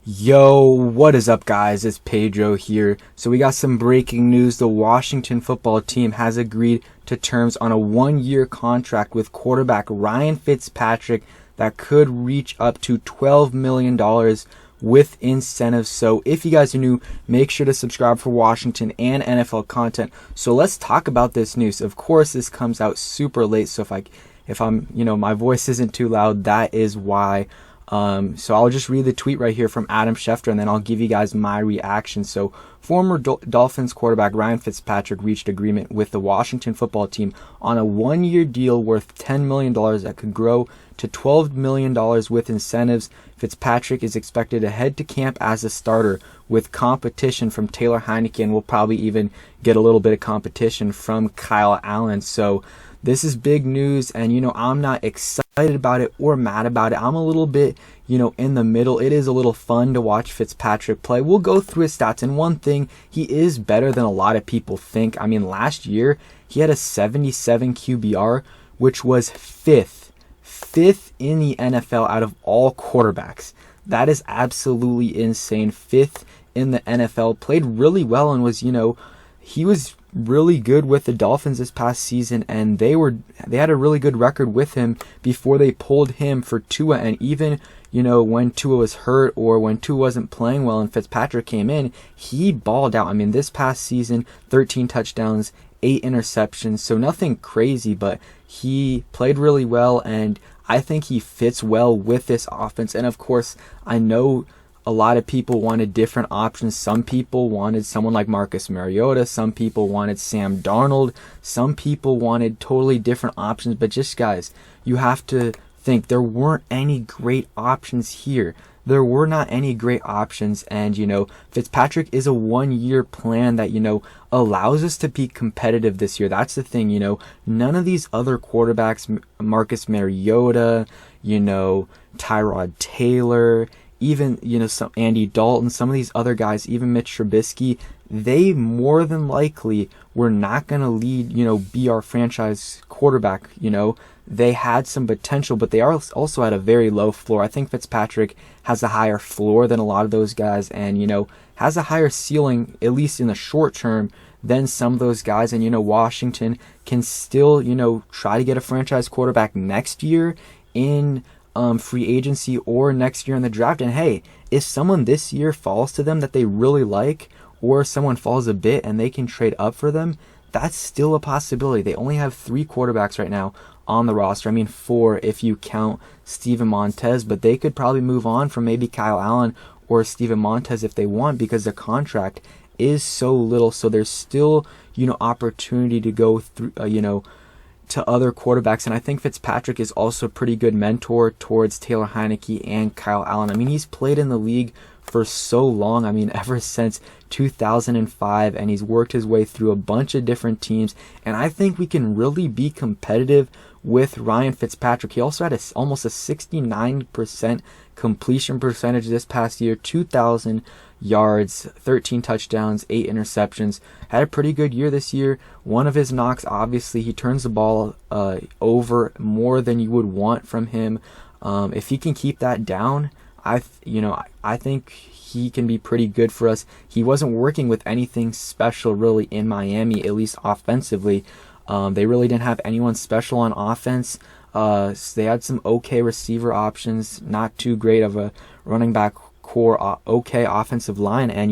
Yo, what is up, guys? It's Pedro here. So we got some breaking news. The Washington football team has agreed to terms on a one-year contract with quarterback Ryan Fitzpatrick that could reach up to $12 million with incentives. So if you guys are new, make sure to subscribe for Washington and NFL content. So let's talk about this news. Of course, this comes out super late. So if I'm, my voice isn't too loud, that is why. So I'll just read the tweet right here from Adam Schefter, and then I'll give you guys my reaction. So former Dolphins quarterback Ryan Fitzpatrick reached agreement with the Washington football team on a one-year deal worth $10 million that could grow to $12 million with incentives. Fitzpatrick is expected to head to camp as a starter with competition from Taylor Heinicke, and we'll probably even get a little bit of competition from Kyle Allen. So this is big news, and I'm not excited about it or mad about it. I'm a little bit, in the middle. It is a little fun to watch Fitzpatrick play. We'll go through his stats, and one thing, he is better than a lot of people think. I mean, last year, he had a 77 QBR, which was fifth in the NFL out of all quarterbacks. That is absolutely insane. Fifth in the NFL, played really well, and was, he was really good with the Dolphins this past season, and they had a really good record with him before they pulled him for Tua. And even when Tua was hurt or when Tua wasn't playing well and Fitzpatrick came in, he balled out. I mean, this past season, 13 touchdowns, 8 interceptions, so nothing crazy, but he played really well, and I think he fits well with this offense. And of course, I know a lot of people wanted different options. Some people wanted someone like Marcus Mariota. Some people wanted Sam Darnold. Some people wanted totally different options. But just, guys, you have to think there weren't any great options here. There were not any great options. And, Fitzpatrick is a one-year plan that, allows us to be competitive this year. That's the thing, None of these other quarterbacks, Marcus Mariota, Tyrod Taylor, even, some Andy Dalton, some of these other guys, even Mitch Trubisky, they more than likely were not going to lead, be our franchise quarterback. They had some potential, but they also had a very low floor. I think Fitzpatrick has a higher floor than a lot of those guys, and, has a higher ceiling, at least in the short term, than some of those guys. And, Washington can still, try to get a franchise quarterback next year in free agency or next year in the draft. And hey, if someone this year falls to them that they really like, or someone falls a bit and they can trade up for them, that's still a possibility. They only have 3 quarterbacks right now on the roster. I mean, 4 if you count Steven Montez, but they could probably move on from maybe Kyle Allen or Steven Montez if they want, because the contract is so little. So there's still, opportunity to go through, to other quarterbacks. And I think Fitzpatrick is also a pretty good mentor towards Taylor Heinicke and Kyle Allen. I mean, he's played in the league for so long. I mean, ever since 2005, and he's worked his way through a bunch of different teams. And I think we can really be competitive with Ryan Fitzpatrick. He also had almost a 69% completion percentage this past year, 2,000 yards, 13 touchdowns, 8 interceptions. Had a pretty good year this year. One of his knocks, obviously, he turns the ball over more than you would want from him. If he can keep that down, I think he can be pretty good for us. He wasn't working with anything special really in Miami, at least offensively. They really didn't have anyone special on offense. So they had some okay receiver options, not too great of a running back core, okay offensive line, and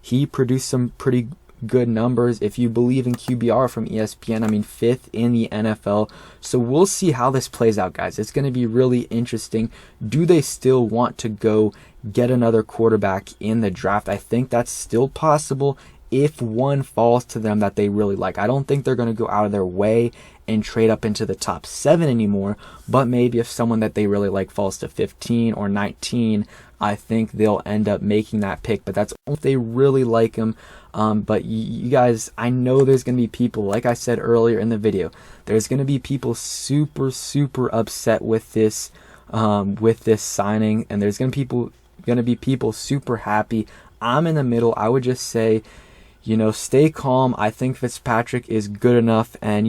he produced some pretty good numbers. If you believe in QBR from ESPN, I mean, 5th in the NFL. So we'll see how this plays out, guys. It's going to be really interesting. Do they still want to go get another quarterback in the draft? I think that's still possible if one falls to them that they really like. I don't think they're going to go out of their way and trade up into the top 7 anymore, but maybe if someone that they really like falls to 15 or 19, I think they'll end up making that pick. But that's only if they really like him. But you guys, I know there's going to be people, like I said earlier in the video, there's going to be people super, super upset with this signing, and there's going to be people super happy. I'm in the middle. I would just say, stay calm. I think Fitzpatrick is good enough. And,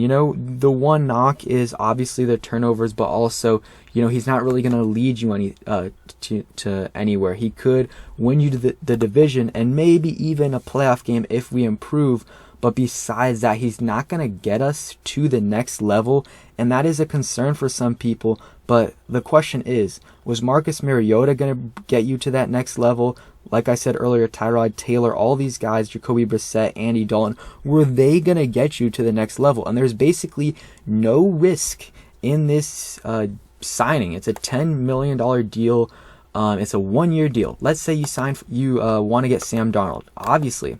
the one knock is obviously the turnovers, but also, he's not really going to lead you to anywhere. He could win you the division and maybe even a playoff game if we improve. But besides that, he's not going to get us to the next level. And that is a concern for some people. But the question is, was Marcus Mariota going to get you to that next level? Like I said earlier, Tyrod Taylor, all these guys, Jacoby Brissett, Andy Dalton, were they going to get you to the next level? And there's basically no risk in this signing. It's a $10 million deal. It's a 1-year deal. Let's say you want to get Sam Darnold. Obviously,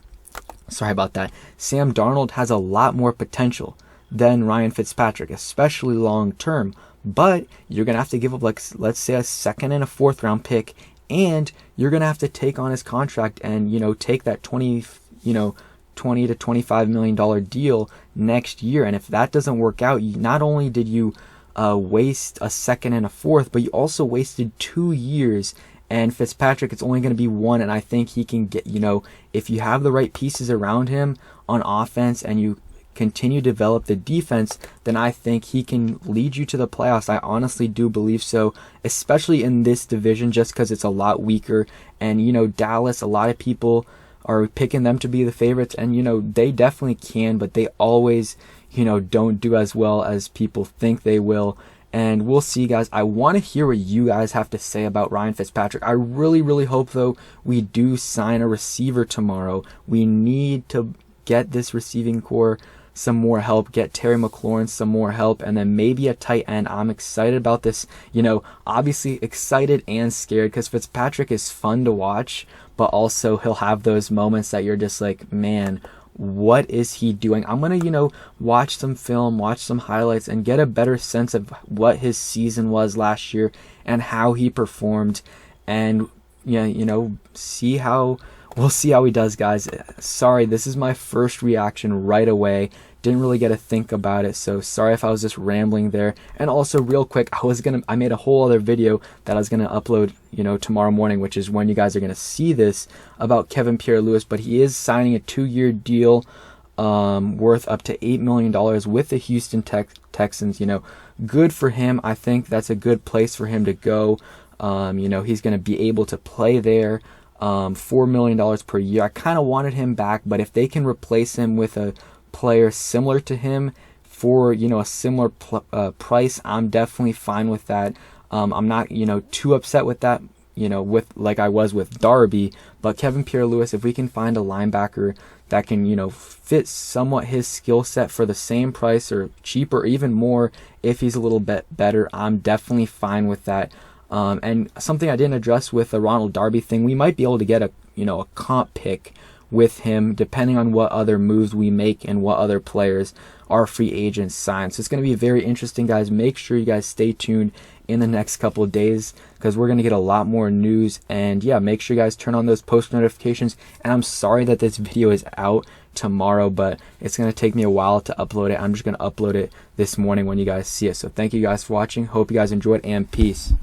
sorry about that. Sam Darnold has a lot more potential than Ryan Fitzpatrick, especially long term. But you're going to have to give up, let's say, a second and a fourth round pick, and you're going to have to take on his contract and, take that $20 to $25 million deal next year. And if that doesn't work out, not only did you waste a second and a fourth, but you also wasted 2 years. And Fitzpatrick, it's only going to be one, and I think he can get, if you have the right pieces around him on offense and you continue to develop the defense, then I think he can lead you to the playoffs. I honestly do believe so, especially in this division, just because it's a lot weaker. And, Dallas, a lot of people are picking them to be the favorites, and, they definitely can, but they always, don't do as well as people think they will. And we'll see, guys. I want to hear what you guys have to say about Ryan Fitzpatrick. I really, really hope, though, we do sign a receiver tomorrow. We need to get this receiving core some more help, get Terry McLaurin some more help, and then maybe a tight end. I'm excited about this, obviously excited and scared because Fitzpatrick is fun to watch, but also he'll have those moments that you're just like, man, what is he doing? I'm going to, watch some film, watch some highlights, and get a better sense of what his season was last year and how he performed, and, we'll see how he does, guys. Sorry, this is my first reaction right away. Didn't really get to think about it, so sorry if I was just rambling there. And also, real quick, I made a whole other video that I was gonna upload, tomorrow morning, which is when you guys are gonna see this, about Kevin Pierre-Louis. But he is signing a 2-year deal, worth up to $8 million with the Houston Texans. Good for him. I think that's a good place for him to go. He's gonna be able to play there. $4 million per year. I kind of wanted him back, but if they can replace him with a player similar to him for, a similar price, I'm definitely fine with that. I'm not, too upset with that, with like I was with Darby. But Kevin Pierre-Louis, if we can find a linebacker that can, fit somewhat his skill set for the same price or cheaper, or even more if he's a little bit better, I'm definitely fine with that. And something I didn't address with the Ronald Darby thing, we might be able to get a comp pick with him depending on what other moves we make and what other players our free agents sign. So it's going to be very interesting, guys. Make sure you guys stay tuned in the next couple of days because we're going to get a lot more news. And yeah, make sure you guys turn on those post notifications. And I'm sorry that this video is out tomorrow, but it's going to take me a while to upload it. I'm just going to upload it this morning when you guys see it. So thank you guys for watching. Hope you guys enjoyed, and peace.